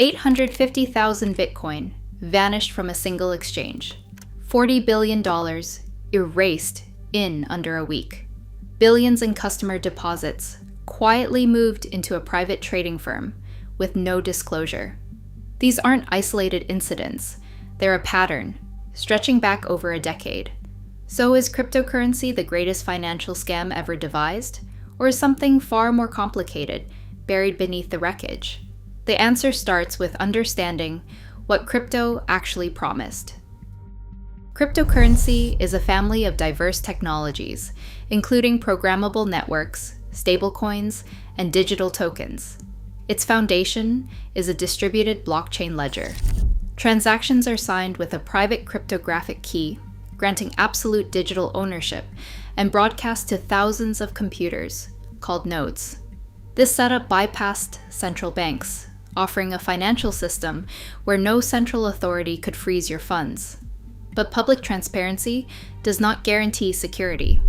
850,000 Bitcoin vanished from a single exchange. $40 billion erased in under a week. Billions in customer deposits quietly moved into a private trading firm with no disclosure. These aren't isolated incidents, they're a pattern, stretching back over a decade. So is cryptocurrency the greatest financial scam ever devised? Or is something far more complicated buried beneath the wreckage? The answer starts with understanding what crypto actually promised. Cryptocurrency is a family of diverse technologies, including programmable networks, stablecoins, and digital tokens. Its foundation is a distributed blockchain ledger. Transactions are signed with a private cryptographic key, granting absolute digital ownership, and broadcast to thousands of computers, called nodes. This setup bypassed central banks, offering a financial system where no central authority could freeze your funds. But public transparency does not guarantee security.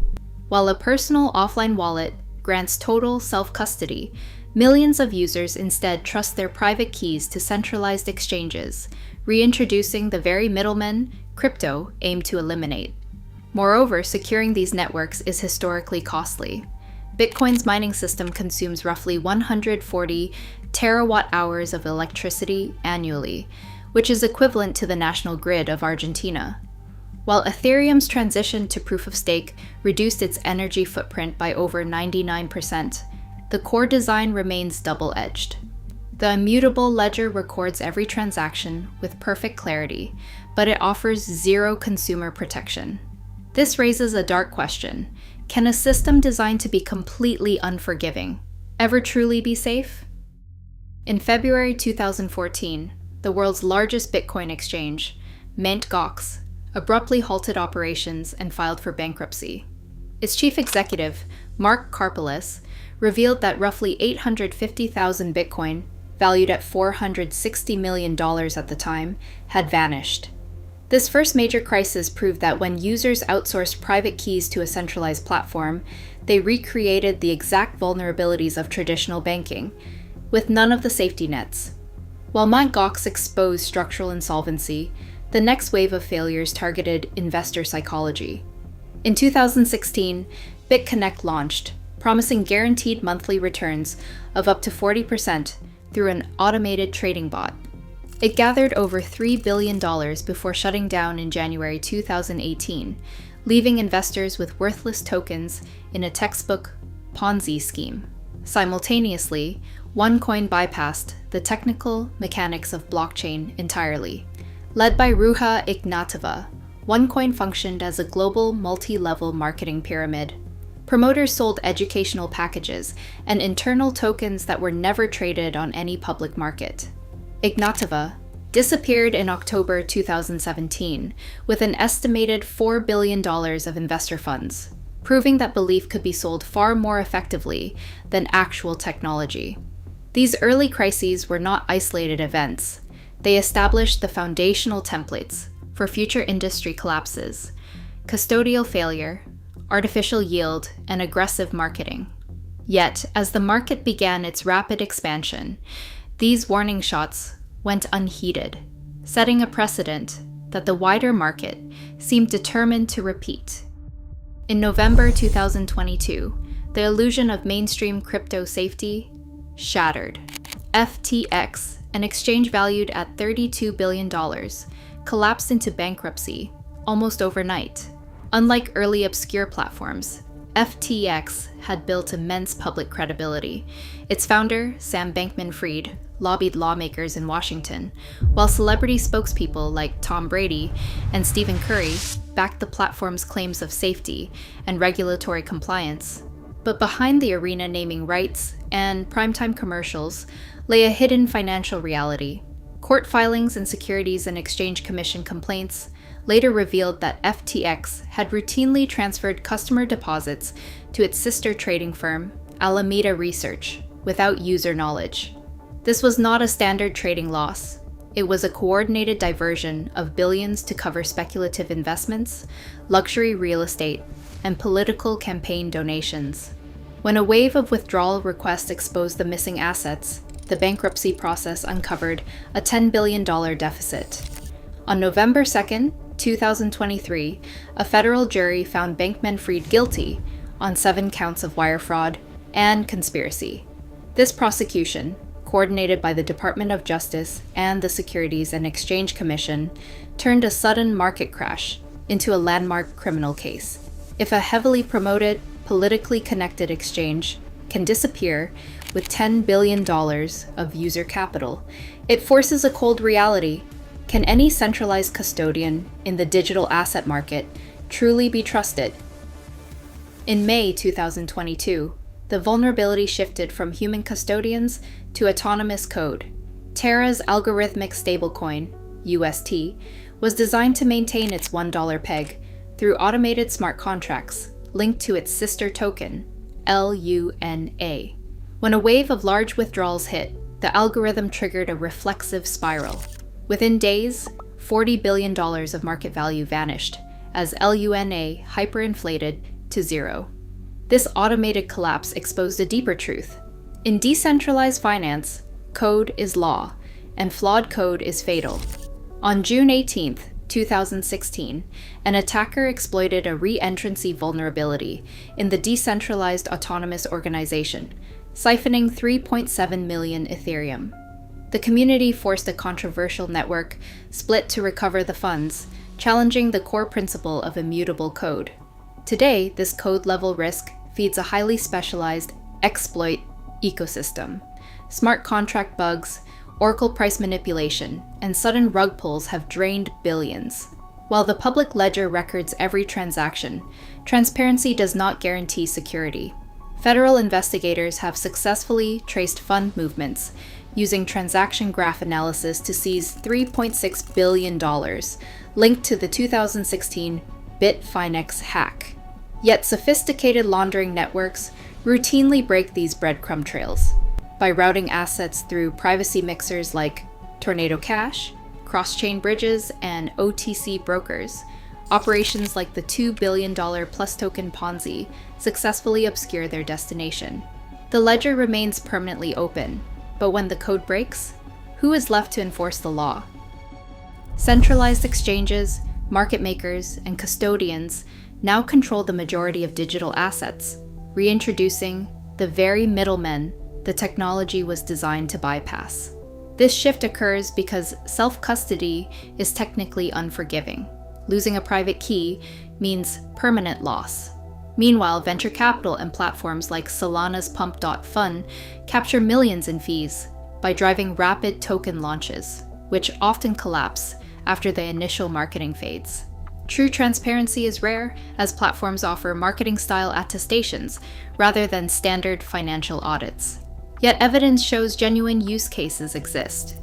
While a personal offline wallet grants total self-custody, millions of users instead trust their private keys to centralized exchanges, reintroducing the very middlemen crypto aimed to eliminate. Moreover, securing these networks is historically costly. Bitcoin's mining system consumes roughly 140 terawatt-hours of electricity annually, which is equivalent to the national grid of Argentina. While Ethereum's transition to proof-of-stake reduced its energy footprint by over 99%, the core design remains double-edged. The immutable ledger records every transaction with perfect clarity, but it offers zero consumer protection. This raises a dark question. Can a system designed to be completely unforgiving ever truly be safe? In February 2014, the world's largest Bitcoin exchange, Mt. Gox, abruptly halted operations and filed for bankruptcy. Its chief executive, Mark Karpeles, revealed that roughly 850,000 Bitcoin, valued at $460 million at the time, had vanished. This first major crisis proved that when users outsourced private keys to a centralized platform, they recreated the exact vulnerabilities of traditional banking, with none of the safety nets. While Mt. Gox exposed structural insolvency, the next wave of failures targeted investor psychology. In 2016, BitConnect launched, promising guaranteed monthly returns of up to 40% through an automated trading bot. It gathered over $3 billion before shutting down in January 2018, leaving investors with worthless tokens in a textbook Ponzi scheme. Simultaneously, OneCoin bypassed the technical mechanics of blockchain entirely. Led by Ruja Ignatova, OneCoin functioned as a global multi-level marketing pyramid. Promoters sold educational packages and internal tokens that were never traded on any public market. Ignatova disappeared in October 2017 with an estimated $4 billion of investor funds, proving that belief could be sold far more effectively than actual technology. These early crises were not isolated events. They established the foundational templates for future industry collapses: custodial failure, artificial yield, and aggressive marketing. Yet, as the market began its rapid expansion, these warning shots went unheeded, setting a precedent that the wider market seemed determined to repeat. In November 2022, the illusion of mainstream crypto safety shattered. FTX, an exchange valued at $32 billion, collapsed into bankruptcy almost overnight. Unlike early obscure platforms, FTX had built immense public credibility. Its founder, Sam Bankman-Fried, lobbied lawmakers in Washington, while celebrity spokespeople like Tom Brady and Stephen Curry backed the platform's claims of safety and regulatory compliance. But behind the arena naming rights and primetime commercials lay a hidden financial reality. Court filings and Securities and Exchange Commission complaints later revealed that FTX had routinely transferred customer deposits to its sister trading firm, Alameda Research, without user knowledge. This was not a standard trading loss. It was a coordinated diversion of billions to cover speculative investments, luxury real estate, and political campaign donations. When a wave of withdrawal requests exposed the missing assets, the bankruptcy process uncovered a $10 billion deficit. On November 2, 2023, a federal jury found Bankman-Fried guilty on 7 counts of wire fraud and conspiracy. This prosecution, coordinated by the Department of Justice and the Securities and Exchange Commission, turned a sudden market crash into a landmark criminal case. If a heavily promoted, politically connected exchange can disappear with $10 billion of user capital, it forces a cold reality. Can any centralized custodian in the digital asset market truly be trusted? In May 2022, the vulnerability shifted from human custodians to autonomous code. Terra's algorithmic stablecoin, UST, was designed to maintain its $1 peg through automated smart contracts linked to its sister token, LUNA. When a wave of large withdrawals hit, the algorithm triggered a reflexive spiral. Within days, $40 billion of market value vanished as LUNA hyperinflated to zero. This automated collapse exposed a deeper truth. In decentralized finance, code is law, and flawed code is fatal. On June 18, 2016, an attacker exploited a re-entrancy vulnerability in the decentralized autonomous organization, siphoning 3.7 million Ethereum. The community forced a controversial network split to recover the funds, challenging the core principle of immutable code. Today, this code-level risk feeds a highly specialized exploit ecosystem. Smart contract bugs, Oracle price manipulation, and sudden rug pulls have drained billions. While the public ledger records every transaction, transparency does not guarantee security. Federal investigators have successfully traced fund movements using transaction graph analysis to seize $3.6 billion linked to the 2016 Bitfinex hack. Yet sophisticated laundering networks routinely break these breadcrumb trails by routing assets through privacy mixers like Tornado Cash, cross-chain bridges, and OTC brokers. Operations like the $2 billion plus token Ponzi successfully obscure their destination. The ledger remains permanently open, but when the code breaks, who is left to enforce the law? Centralized exchanges, market makers, and custodians now control the majority of digital assets, reintroducing the very middlemen the technology was designed to bypass. This shift occurs because self-custody is technically unforgiving. Losing a private key means permanent loss. Meanwhile, venture capital and platforms like Solana's Pump.Fun capture millions in fees by driving rapid token launches, which often collapse after the initial marketing fades. True transparency is rare, as platforms offer marketing-style attestations rather than standard financial audits. Yet evidence shows genuine use cases exist.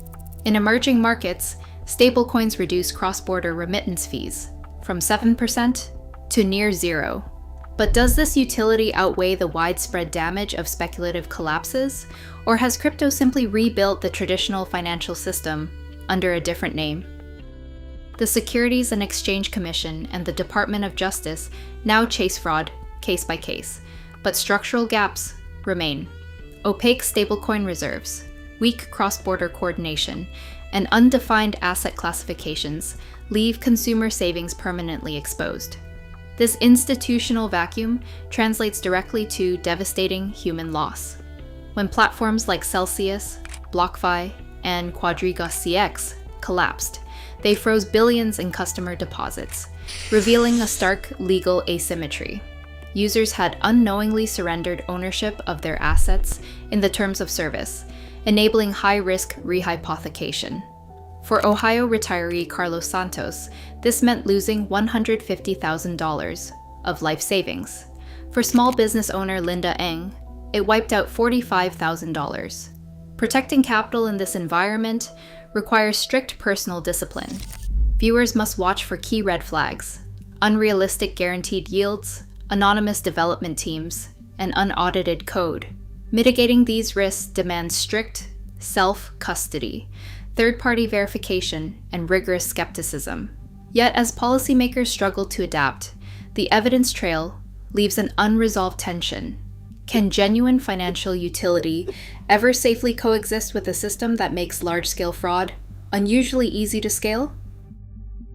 In emerging markets, stablecoins reduce cross-border remittance fees from 7% to near zero. But does this utility outweigh the widespread damage of speculative collapses, or has crypto simply rebuilt the traditional financial system under a different name? The Securities and Exchange Commission and the Department of Justice now chase fraud case by case, but structural gaps remain. Opaque stablecoin reserves, weak cross-border coordination, and undefined asset classifications leave consumer savings permanently exposed. This institutional vacuum translates directly to devastating human loss. When platforms like Celsius, BlockFi, and Quadriga CX collapsed, they froze billions in customer deposits, revealing a stark legal asymmetry. Users had unknowingly surrendered ownership of their assets in the terms of service, enabling high-risk rehypothecation. For Ohio retiree Carlos Santos, this meant losing $150,000 of life savings. For small business owner Linda Eng, it wiped out $45,000. Protecting capital in this environment requires strict personal discipline. Viewers must watch for key red flags: unrealistic guaranteed yields, anonymous development teams, and unaudited code. Mitigating these risks demands strict self-custody, third-party verification, and rigorous skepticism. Yet as policymakers struggle to adapt, the evidence trail leaves an unresolved tension. Can genuine financial utility Ever safely coexist with a system that makes large-scale fraud unusually easy to scale?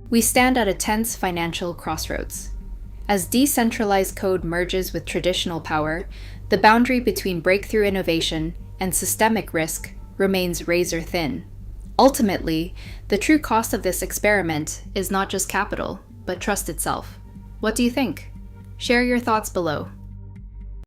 We stand at a tense financial crossroads. As decentralized code merges with traditional power, the boundary between breakthrough innovation and systemic risk remains razor thin. Ultimately, the true cost of this experiment is not just capital, but trust itself. What do you think? Share your thoughts below.